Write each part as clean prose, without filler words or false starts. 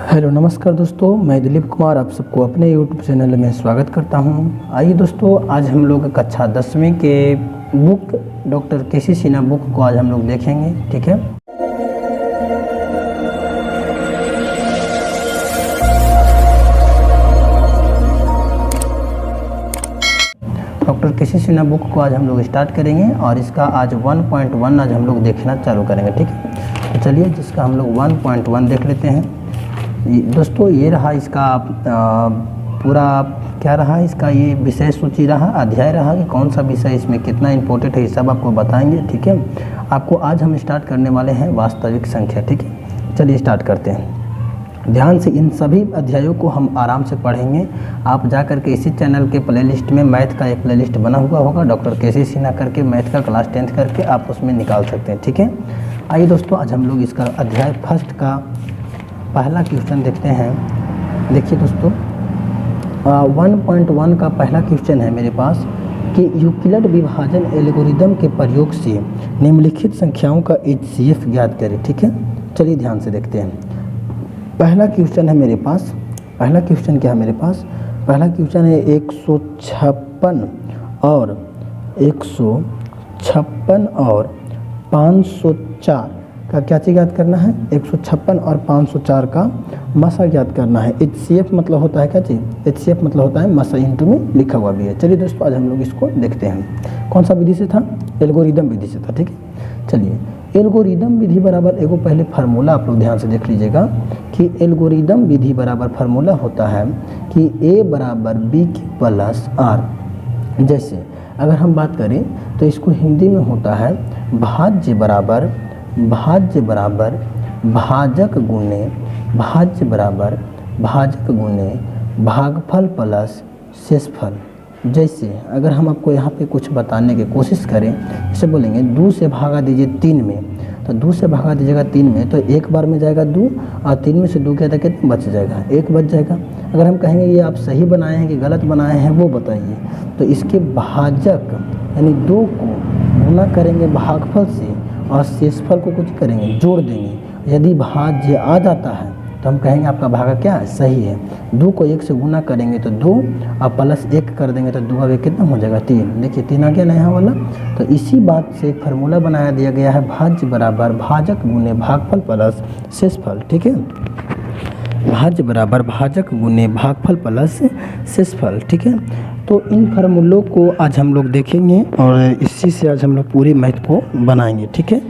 Hello नमस्कार दोस्तों, मैं दिलीप कुमार आप सबको अपने यूट्यूब चैनल में स्वागत करता हूं। आइए दोस्तों, आज हम लोग कक्षा 10वीं के बुक डॉक्टर केसी सिन्हा बुक को आज हम लोग देखेंगे। ठीक है, डॉक्टर केसी सिन्हा बुक को आज हम लोग स्टार्ट करेंगे और इसका आज 1.1 आज हम लोग देखना चालू करेंगे। ठीक है, तो चलिए जिसका हम लोग 1.1 देख लेते हैं। दोस्तों ये रहा इसका पूरा क्या रहा, इसका ये विषय सूची रहा, अध्याय रहा कि कौन सा विषय इसमें कितना इंपॉर्टेंट है, ये सब आपको बताएंगे। ठीक है, आपको आज हम स्टार्ट करने वाले हैं वास्तविक संख्या। ठीक है, चलिए स्टार्ट करते हैं। ध्यान से इन सभी अध्यायों को हम आराम से पढ़ेंगे। आप जा कर के इसी चैनल के प्लेलिस्ट में मैथ का एक प्लेलिस्ट बना हुआ होगा, डॉक्टर केसी सिन्हा करके मैथ का क्लास 10th करके आप उसमें निकाल सकते हैं। ठीक है, आइए दोस्तों, आज हम लोग इसका अध्याय फर्स्ट का पहला क्वेश्चन देखते हैं। देखिए दोस्तों, 1.1 का पहला क्वेश्चन है मेरे पास कि यूक्लिड विभाजन एल्गोरिदम के प्रयोग से निम्नलिखित संख्याओं का HCF ज्ञात करें। ठीक है, चलिए ध्यान से देखते हैं। पहला क्वेश्चन है मेरे पास, पहला क्वेश्चन क्या है मेरे पास, पहला क्वेश्चन है 156 और 504 का क्या चीज़ ज्ञात करना है। 156 और 504 का मसा ज्ञात करना है। HCF मतलब होता है क्या चीज़, HCF मतलब होता है मसा, इंटू में लिखा हुआ भी है। चलिए दोस्तों, आज हम लोग इसको देखते हैं। कौन सा विधि से था, एल्गोरिदम विधि से था। ठीक है, चलिए एल्गोरिदम विधि बराबर एगो पहले फार्मूला आप लोग ध्यान से देख लीजिएगा कि एल्गोरिदम विधि बराबर फार्मूला होता है कि A बराबर B प्लस R। जैसे अगर हम बात करें तो इसको हिंदी में होता है भाज्य बराबर भाजक गुणे भाज्य बराबर भाजक गुणे भागफल प्लस शेषफल। जैसे अगर हम आपको यहाँ पे कुछ बताने की कोशिश करें, जैसे बोलेंगे 2 से भागा दीजिए 3 में, तो 2 से भागा दीजिएगा 3 में तो एक बार में जाएगा 2 और 3 में से 2 क्या था, कितना बच जाएगा, 1 बच जाएगा। अगर हम कहेंगे ये आप सही बनाए हैं कि गलत बनाए हैं वो बताइए, तो इसके भाजक यानी 2 को गुना करेंगे भागफल से और शेषफल को कुछ करेंगे जोड़ देंगे। यदि भाज्य आ जाता है तो हम कहेंगे आपका भागा क्या है, सही है। 2 को 1 से गुना करेंगे तो 2 और प्लस 1 कर देंगे तो 2 अब कितना हो जाएगा, 3। देखिए 3 आ गया ना यहाँ वाला। तो इसी बात से एक फार्मूला बनाया दिया गया है, भाज्य बराबर भाजक गुणे भागफल प्लस शेषफल। ठीक है, भाज्य बराबर भाजक गुणे भागफल प्लस शेषफल। ठीक है, तो इन फार्मूलों को आज हम लोग देखेंगे और इसी से आज हम लोग पूरी मैथ को बनाएंगे। ठीक है,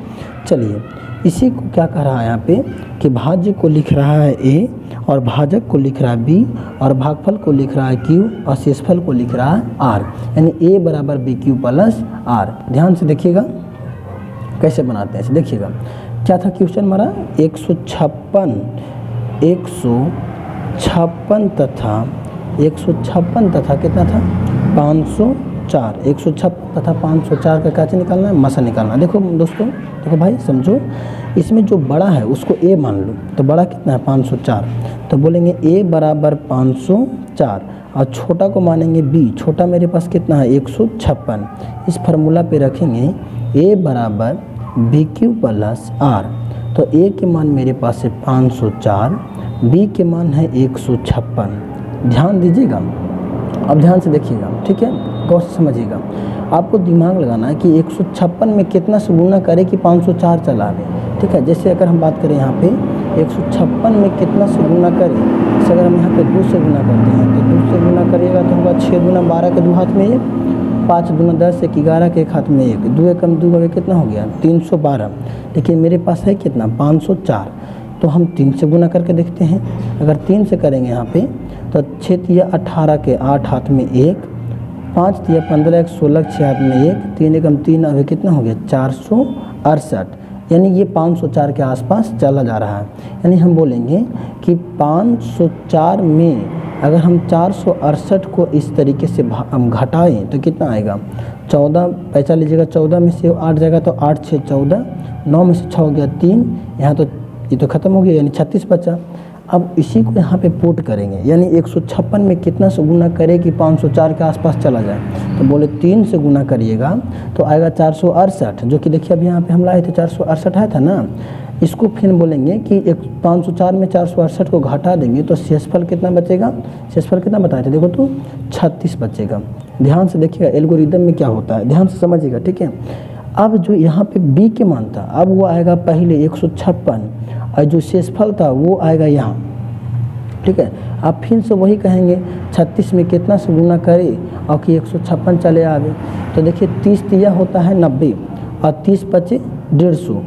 चलिए इसी को क्या कह रहा है यहाँ पे कि भाज्य को लिख रहा है A और भाजक को लिख रहा है B और भागफल को लिख रहा है Q और शेषफल को लिख रहा है R, यानी A बराबर BQ प्लस R। ध्यान से देखिएगा कैसे बनाते हैं, ऐसे देखिएगा। क्या था क्वेश्चन हमारा, 156 तथा कितना था 504, 156 तथा 504 का क्या चीज़ निकालना है, मसा निकालना। देखो दोस्तों, देखो भाई समझो, इसमें जो बड़ा है उसको A मान लो, तो बड़ा कितना है 504, तो बोलेंगे A बराबर 504 और छोटा को मानेंगे B। छोटा मेरे पास कितना है 156। इस फार्मूला पे रखेंगे A बराबर BQ प्लस R। तो A के मान मेरे पास है 504, B के मान है 156। ध्यान दीजिएगा, अब ध्यान से देखिएगा। ठीक है, गौर से समझिएगा। आपको दिमाग लगाना है कि 156 में कितना से गुना करे कि 504 चला आवे। ठीक है, जैसे अगर हम बात करें यहाँ पे 156 में कितना से गुना करें, जैसे अगर हम यहाँ पे 2 से गुना करते हैं तो 2 से गुना करिएगा तो होगा 6 दूना 12 के 2 हाथ में 1, 5 दूना 10 1 11 के 1 हाथ में 1, 2 एकम 2 का कितना हो गया 312। देखिए मेरे पास है कितना 504, तो हम 3 से गुना करके देखते हैं। अगर 3 से करेंगे यहाँ पे तो 6 तिया 18 के 8 हाथ में 1, 5 तिया 15 1 16 6 हाथ में 1, 3 एकम 3 अभी कितना हो गया 468, यानी ये 504 के आसपास चला जा रहा है। यानी हम बोलेंगे कि 504 में अगर हम 468 को इस तरीके से हम घटाएँ तो कितना आएगा 14, पैसा लीजिएगा 14 में से 8 जाएगा तो 8 6 14, 9 में से 6 हो गया 3, यहाँ तो ये तो खत्म हो गया यानी 36 बचा। अब इसी को यहाँ पे पुट करेंगे, यानी 156 में कितना से गुना करे कि 504 के आसपास चला जाए, तो बोले 3 से गुना करिएगा तो आएगा 468, जो कि देखिए अभी यहाँ पे हम लाए थे 468 आया था ना। इसको फिर बोलेंगे कि 504 में 468 को घटा देंगे तो शेषफल कितना बचेगा, शेषफल कितना बताए थे देखो तो 36 बचेगा। ध्यान से देखिएगा एल्गोरिदम में क्या होता है, ध्यान से समझिएगा, ठीक है। अब जो यहाँ पे b के मान था, अब वो आएगा पहले 156 और जो शेषफल था वो आएगा यहाँ, ठीक है। आप फिर से वही कहेंगे 36 में कितना से गुना करें और कि 156 चले आवे, तो देखिए 30 दिया होता है 90 और 30 बचे 150।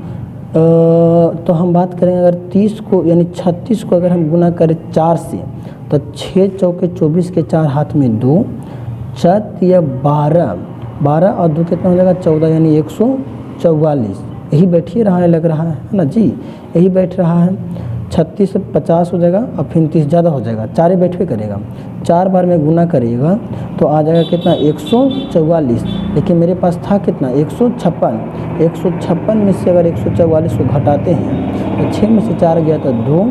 तो हम बात करेंगे अगर 30 को यानी 36 को अगर हम गुना करें 4 से तो 6 चौके 24 के 4 हाथ में 2, 4 या 12 और 2 कितना हो जाएगा 14 यानी 144। यही बैठ ही रहा है, लग रहा है ना जी, यही बैठ रहा है। 36 से 50 हो जाएगा और फिर 30 ज़्यादा हो जाएगा, 4 बैठ पे करेगा, 4 बार में गुना करिएगा तो आ जाएगा कितना 144। लेकिन मेरे पास था कितना 156 में से अगर 144 को घटाते हैं तो 6 में से 4 गया तो 2,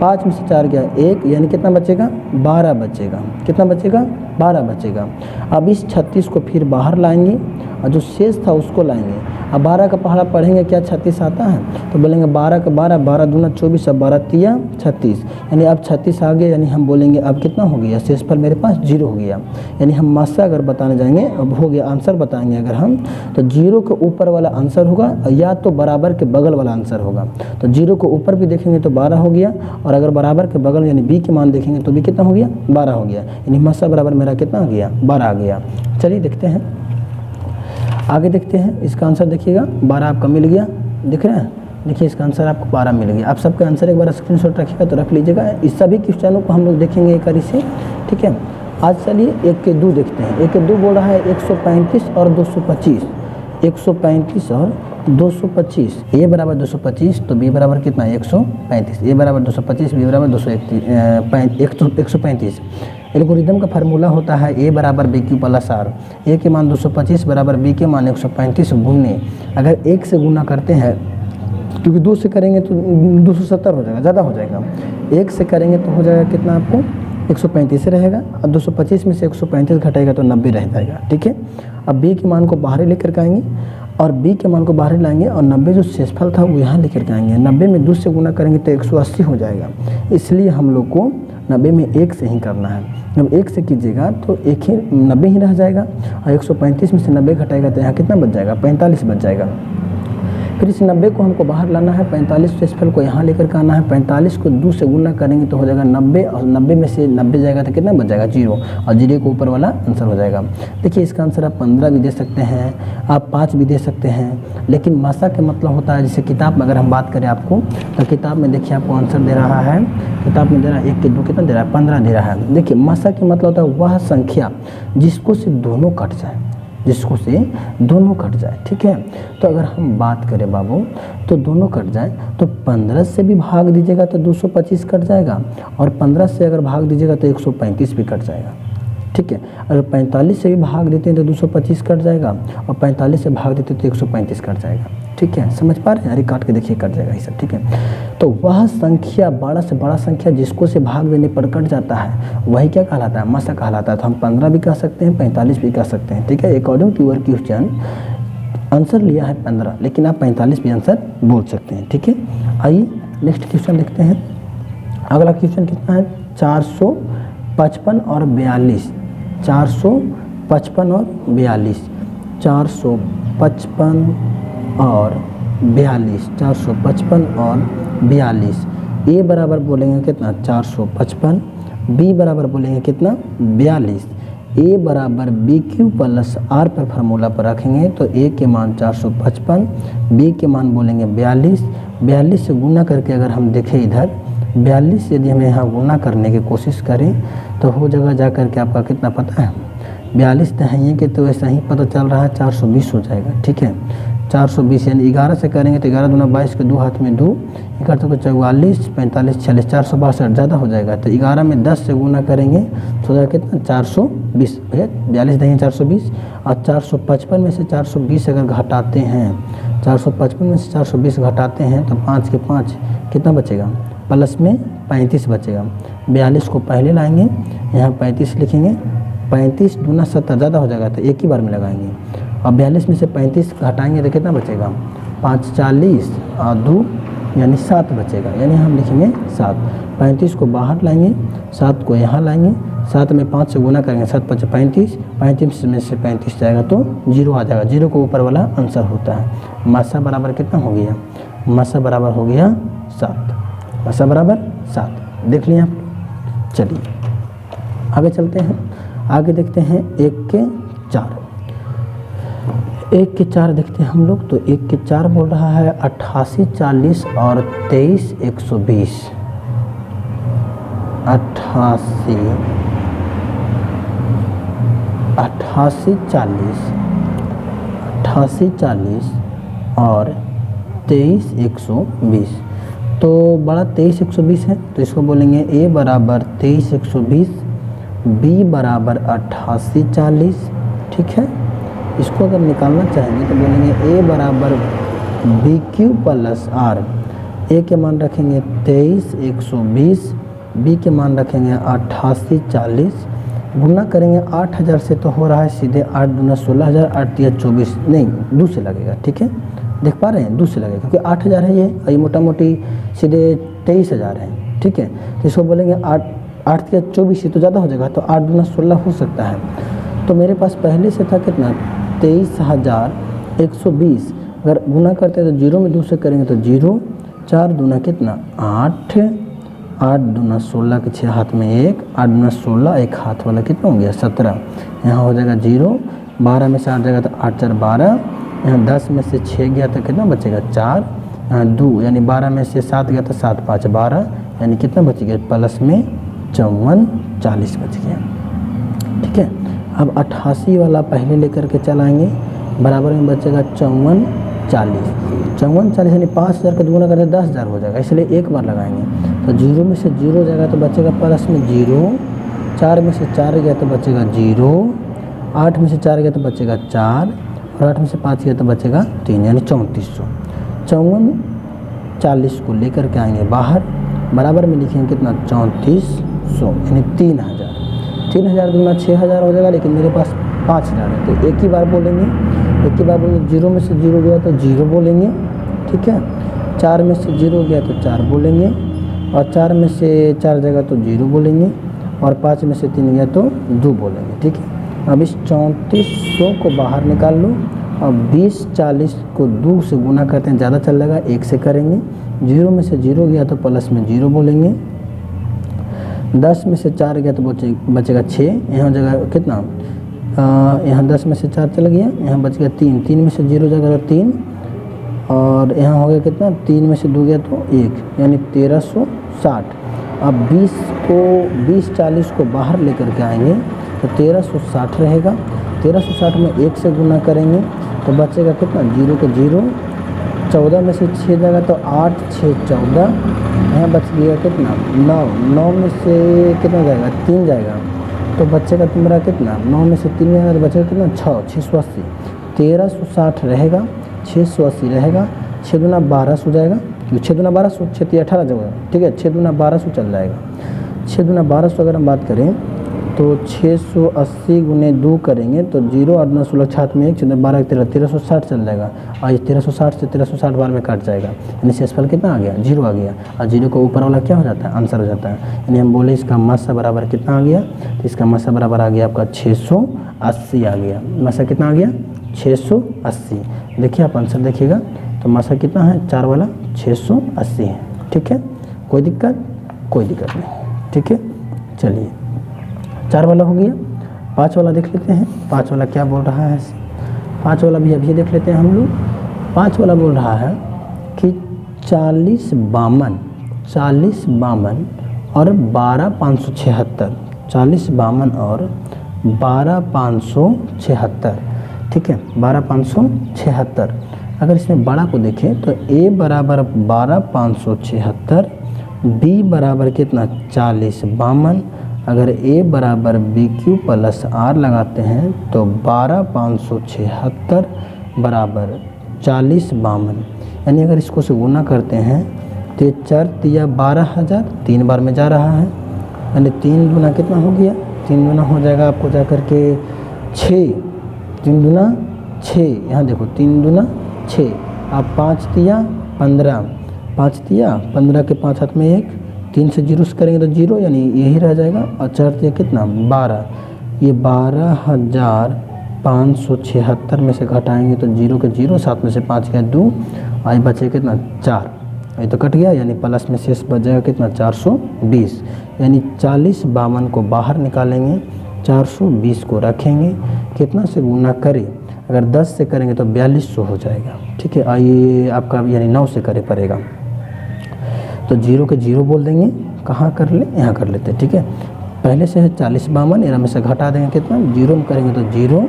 5 में से 4 गया 1, यानी कितना बचेगा 12 बचेगा। कितना बचेगा 12 बचेगा। अब इस 36 को फिर बाहर लाएंगे और जो शेष था उसको लाएंगे। अब 12 का पहाड़ा पढ़ेंगे क्या 36 आता है, तो बोलेंगे 12 का 12, 12 दूना 24, अब 12 तिया 36, यानी अब 36 आ गया, यानी हम बोलेंगे अब कितना हो गया शेषफल मेरे पास 0 हो गया। यानी हम मासा अगर बताने जाएंगे, अब हो गया आंसर बताएंगे अगर हम, तो 0 के ऊपर वाला आंसर होगा या तो बराबर के बगल वाला आंसर होगा। तो 0 को ऊपर भी देखेंगे तो 12 हो गया, और अगर बराबर के बगल यानी b के मान देखेंगे तो b कितना हो गया 12 हो गया, यानी मासा बराबर मेरा कितना आ गया 12 आ गया। चलिए देखते हैं आगे, देखते हैं इसका आंसर। देखिएगा 12 आपका मिल गया, दिख रहे हैं, देखिए इसका आंसर आपको 12 मिल गया। आप सबका आंसर एक बार स्क्रीनशॉट रखिएगा तो रख लीजिएगा। इस सभी क्वेश्चनों को हम लोग देखेंगे एक बार से, ठीक है। आज चलिए 1 के 2 देखते हैं। 1 के 2 बोल रहा है 135 और 225, 135 और 225, ए बराबर 225 तो बी बराबर कितना 135, ए बराबर 225 बी बराबर 135। एल्गोरिदम का फार्मूला होता है ए बराबर बी क्यू प्लस आर। ए के मान 225 बराबर बी के मान 135 गुने, अगर 1 से गुना करते हैं क्योंकि 2 से करेंगे तो 270 हो जाएगा, ज़्यादा हो जाएगा। 1 से करेंगे तो हो जाएगा कितना आपको 135 रहेगा, और 225 में से 135 घटाएगा तो 90 रह जाएगा, ठीक है। अब b के मान को बाहर लेकर के आएंगे और b के मान को बाहर लाएंगे और 90 जो शेषफल था वो यहाँ लेकर के आएंगे। 90 में 2 से गुना करेंगे तो 180 हो जाएगा, इसलिए हम लोग को 90 में 1 से ही करना है। जब 1 से कीजिएगा तो 90 ही रह जाएगा, और 135 में से 90 घटाएगा तो यहाँ कितना बच जाएगा 45 बच जाएगा। फिर इस 90 को हमको बाहर लाना है, 45 शेषफल को यहाँ लेकर के आना है। 45 को 2 से गुना करेंगे तो हो जाएगा 90, और 90 में से 90 जाएगा तो कितना बच जाएगा 0, और 0 के ऊपर वाला आंसर हो जाएगा। देखिए इसका आंसर आप 15 भी दे सकते हैं, आप 5 भी दे सकते हैं, लेकिन मासा का मतलब होता है, जैसे किताब में अगर हम बात करें आपको, तो किताब में देखिए आपको आंसर दे रहा है, किताब में दे रहा है 1 के 2 कितना दे रहा है 15 दे रहा है। देखिए मासा का मतलब होता है वह संख्या जिसको से दोनों कट जाए, जिसको से दोनों कट जाए, ठीक है। तो अगर हम बात करें बाबू तो दोनों कट जाए तो 15 से भी भाग दीजिएगा तो 225 कट जाएगा, और 15 से अगर भाग दीजिएगा तो 135 भी कट जाएगा, ठीक है। अगर 45 से भी भाग देते हैं तो 225 कट जाएगा, और 45 से भाग देते हैं तो 135 कट जाएगा, ठीक है। समझ पा रहे हैं, अरे काट के देखिए कट जाएगा ये सब, ठीक है। तो वह संख्या बड़ा से बड़ा संख्या जिसको से भाग देने पर कट जाता है वही क्या कहलाता है मासा कहलाता है। तो हम 15 भी कह सकते हैं, 45 भी कह सकते हैं, ठीक है। According to your question answer लिया है 15, लेकिन आप 45 भी आंसर बोल सकते हैं, ठीक है। आइए नेक्स्ट क्वेश्चन देखते हैं। अगला क्वेश्चन कितना है 455 और 42, 455 और 42, 455 और 42, 455 और 42। ए बराबर बोलेंगे कितना 455, बी बराबर बोलेंगे कितना 42। ए बराबर बी क्यू प्लस आर पर फार्मूला पर रखेंगे तो ए के मान 455, बी के मान बोलेंगे 42। 42 से गुना करके अगर हम देखें इधर 42 यदि हम यहाँ गुना करने की कोशिश करें तो हो जगह जा कर के आपका कितना पता है 42 दहाइए के, तो ऐसा ही पता चल रहा है 420 हो जाएगा, ठीक है। 420 यानी 11 से करेंगे तो 11 दूना 22 के 2 हाथ में 2, 11 तो 44, 45, 46, 462 ज़्यादा हो जाएगा। तो 11 में 10 से गुना करेंगे तो हो जाएगा कितना 420, भैया 42 दहाइए 420, और 455 में से 420 अगर घटाते हैं, 455 में से 420 घटाते हैं तो 5 के 5 कितना बचेगा, प्लस में 35 बचेगा। 42 को पहले लाएंगे, यहाँ 35 लिखेंगे, 35 दूना 70 ज़्यादा हो जाएगा तो एक ही बार में लगाएंगे, और 42 में से 35 घटाएंगे तो कितना बचेगा 5 40 और 2 यानी 7 बचेगा, यानी हम लिखेंगे 7। 35 को बाहर लाएंगे, 7 को यहाँ लाएंगे, 7 में 5 से गुना करेंगे, 7 5 35, 35 में से 35 जाएगा तो 0 आ जाएगा। 0 को ऊपर वाला आंसर होता है। मासा बराबर कितना हो गया? मासा बराबर हो गया 7। मासा बराबर 7 देख लिया आप। चलिए आगे चलते हैं, आगे देखते हैं 1 के 4। 1 के 4 देखते हैं हम लोग। तो 1 के 4 बोल रहा है 88 40 और 23 120। 88 40 और 23 120। तो बड़ा 23 120 है, तो इसको बोलेंगे a बराबर 23 120, b बराबर 88 40। ठीक है, इसको अगर निकालना चाहेंगे तो बोलेंगे a बराबर b q plus r. a के मान रखेंगे 23 120, b के मान रखेंगे 88 40, गुना करेंगे 8000 से तो हो रहा है सीधे 8 दूना 16000, 8 या 24, नहीं 2 से लगेगा। ठीक है, देख पा रहे हैं 2 से लगेगा क्योंकि 8000 है ये मोटा मोटी सीधे 23000 है। ठीक है, तो इसको बोलेंगे 8 या 24 से तो ज़्यादा हो जाएगा, तो 8 दूना 16 हो सकता है। तो मेरे पास पहले से था कितना 23120, अगर गुना करते हैं तो 0 में 2 से करेंगे तो 0, 4 दूना कितना 8, 8 दूना 16 के 6 हाथ में 1, 8 दूना 16 एक हाथ वाला कितना हो गया 17, यहाँ हो जाएगा 0, 12 में से 8 जाएगा तो 8 4 12, यहाँ 10 में से 6 गया तो कितना बचेगा 4, यहाँ 2 यानी 12 में से 7 गया तो 7 5 12, यानी कितना बच गया प्लस में 54 40 बच गया। ठीक है, अब 88 वाला पहले लेकर के चलाएंगे, बराबर में बचेगा 54 40। 54 40 यानी 5000 का दुगुना करते 10000 हो जाएगा, इसलिए एक बार लगाएंगे। तो 0 में से 0 जाएगा तो बचेगा प्लस में 0, 4 में से 4 गया तो बचेगा 0, 8 में से 4 गया तो बचेगा 4, और 8 में से 5 गया तो बचेगा 3, यानी 3400। 54 40 को लेकर के आएंगे बाहर, बराबर में लिखेंगे कितना 3400, यानी 3000। 3000 दूना 6000 हो जाएगा, लेकिन मेरे पास 5000 है तो एक ही बार बोलेंगे, 0 में से 0 गया तो 0 बोलेंगे। ठीक है, 4 में से 0 गया तो 4 बोलेंगे, और 4 में से 4 जाएगा तो 0 बोलेंगे, और 5 में से 3 गया तो 2 बोलेंगे। ठीक है, अब इस 3400 को बाहर निकाल लो, और 20 40 को 2 से गुना करते हैं, ज़्यादा चल जाएगा, 1 से करेंगे। 0 में से 0 गया तो प्लस में 0 बोलेंगे, 10 में से 4 गया तो बचेगा 6, यहाँ जगह कितना यहाँ 10 में से 4 चल गया, यहाँ बच गया 3, 3 में से 0 जगह तो 3, और यहाँ हो गया कितना 3 में से 2 गया तो 1, यानी 1360। अब 20 40 को बाहर लेकर के आएंगे तो 1360 रहेगा। 1360 में 1 से गुना करेंगे तो बचेगा कितना 0 का 0, 14 में से 6 जाएगा तो 8 6 14, यहाँ बच गया कितना 9, 9 में से कितना जाएगा 3 जाएगा तो बचेगा तुम्हारा कितना 9 में से 3 जाएगा तो बचेगा कितना 680। 1360 रहेगा, 680 रहेगा, 6 दूना 1200 हो जाएगा, 6 दूना 1200, 6 3 18 जाएगा। ठीक है, 6 दूना 1200 चल जाएगा। 6 दूना 1200 अगर हम बात करें तो 680 गुने 2 करेंगे तो 0 8 9 16 छात में 1 6 12 13 1360 चल जाएगा, और ये 1360 से 1360 बार में कट जाएगा, यानी शेषफल कितना आ गया 0 आ गया, और 0 को ऊपर वाला क्या हो जाता है आंसर हो जाता है। यानी हम बोले इसका मासा बराबर कितना आ गया, तो इसका मासा बराबर आ गया आपका 680 आ गया। मासा कितना आ गया 680। देखिए आप आंसर देखिएगा तो मासा कितना है 4 वाला 680 है। ठीक है, कोई दिक्कत नहीं। ठीक है, चलिए 4 वाला हो गया। 5 वाला देख लेते हैं, 5 वाला क्या बोल रहा है। 5 वाला भी अभी देख लेते हैं हम लोग। 5 वाला बोल रहा है कि 40 52 और 12 576। 40 52 और 12 576। ठीक है, 12 576। अगर इसमें बड़ा को देखें तो a बराबर 12 576, b बराबर कितना 40 52, अगर a बराबर बी क्यू प्लस आर लगाते हैं तो 12 576 बराबर 40 52, यानी अगर इसको से गुना करते हैं तो 4 तिया 12000, 3 बार में जा रहा है, यानी 3 गुना कितना हो गया 3 गुना हो जाएगा आपको जा कर के 6, 3 गुना 6, यहाँ देखो 3 गुना 6, अब 5 तिया 15, 5 दिया, 15 के 5 हाथ में 1, 3 से 0 से करेंगे तो 0 यानी यही रह जाएगा। और 4 दिया कितना 12, ये 12,576 में से घटाएंगे तो 0 के 0, 7 में से 5 गया 2, आई बचे कितना 4, ये तो कट गया यानी प्लस में शेष बच जाएगा कितना 420, यानी 40 52 को बाहर निकालेंगे, 420 को रखेंगे, कितना से गुना करें, अगर 10 से करेंगे तो 4200 हो जाएगा। ठीक है, आइए आपका यानी 9 से करे पड़ेगा, तो 0 के 0 बोल देंगे, कहाँ कर ले, यहाँ कर लेते हैं। ठीक है, पहले से है 40 52, इधर में से घटा देंगे कितना, 0 में करेंगे तो 0,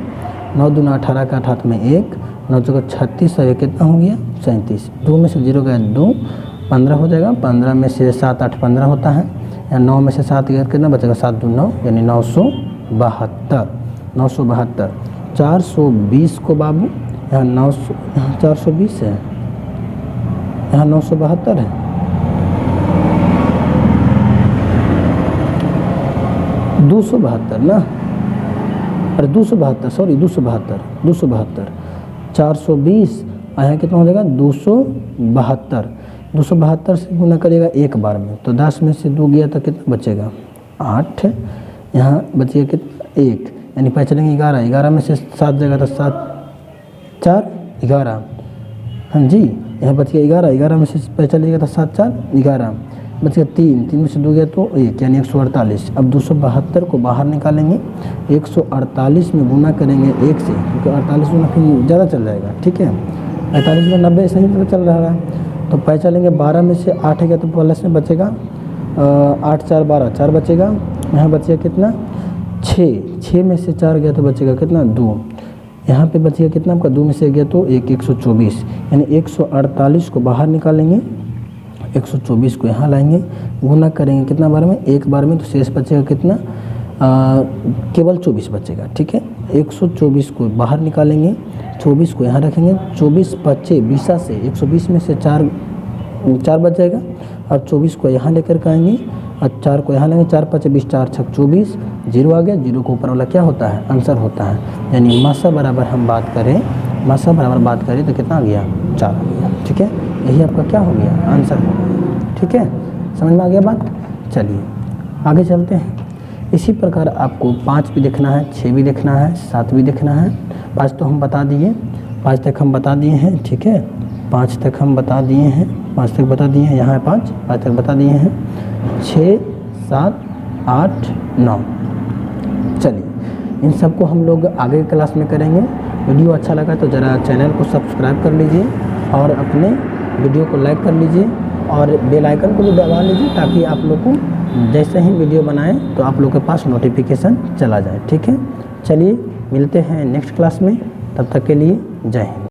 9 दूना 18 का 8 हाथ में 1, 9 जगह 36 है, कितना हो गया 37, 2 में से 0 गया 2, 15 हो जाएगा, 15 में से 7 8 15 होता है, या 9 में से 7 गया कितना बचेगा 7 2 9, यानी 972, 972, 420 को बाबू यहाँ 900, यहाँ 420 है, यहाँ 972 है, 272 ना, अरे 272 सॉरी 272, 420 यहाँ कितना हो जाएगा 272, 272 से गुना करेगा एक बार में, तो 10 में से 2 गया तो कितना बचेगा 8, यहाँ बचेगा कितना 1, यानी पहले चलेंगे 11, 11 में से 7 जाएगा तो 7 4 11, हाँ जी, यहाँ बच गया 11, 11 में से पहले चलेगा तो 7 4 11, बच गया 3, 3 में से 2 गया तो 1, यानी 148। अब 272 को बाहर निकालेंगे, 148 में गुना करेंगे 1 से, क्योंकि 48 गुना फिर ज़्यादा चल जाएगा। ठीक है, 48 में 90 सही तो चल रहा है, तो पहले चलेंगे 12 में से 8 गया तो प्लस में बचेगा 8 4 12, 4 बचेगा, यहाँ बचेगा कितना 6, 6 में से 4 गया तो बचेगा कितना 2, यहाँ पे बचेगा कितना आपका 2 में से गया तो 1, 124, यानी 148 को बाहर निकालेंगे, 124 को यहाँ लाएंगे, गुना करेंगे कितना बार में, एक बार में, तो शेष बचेगा कितना केवल 24 बचेगा। ठीक है, 124 को बाहर निकालेंगे, 24 को यहाँ रखेंगे, 24 बचे 20 से 120 में से 4 बच जाएगा, और 24 को यहाँ लेकर के आएंगे और 4 को यहाँ लेंगे, 4 5 20, 4 6 24, 0 आ गया, 0 को ऊपर वाला क्या होता है आंसर होता है, यानी मासा बराबर हम बात करें, मासा बराबर बात करें तो कितना आ गया 4 आ गया। ठीक है, यही आपका क्या हो गया आंसर हो गया। ठीक है, समझ में आ गया बात, चलिए आगे चलते हैं। इसी प्रकार आपको 5 भी देखना है, 6 भी देखना है, 7 भी देखना है। 5 तो हम बता दिए, 5 तक हम बता दिए हैं। ठीक है, 5 तक हम बता दिए हैं, 5 तक बता दिए हैं, यहाँ है 5 तक बता दिए हैं, 6 7 8 9। चलिए इन सबको हम लोग आगे क्लास में करेंगे। वीडियो अच्छा लगा तो ज़रा चैनल को सब्सक्राइब कर लीजिए और अपने वीडियो को लाइक कर लीजिए और बेल आइकन को भी दबा लीजिए, ताकि आप लोग को जैसे ही वीडियो बनाएं तो आप लोग के पास नोटिफिकेशन चला जाए। ठीक है, चलिए मिलते हैं नेक्स्ट क्लास में, तब तक के लिए जय हिंद।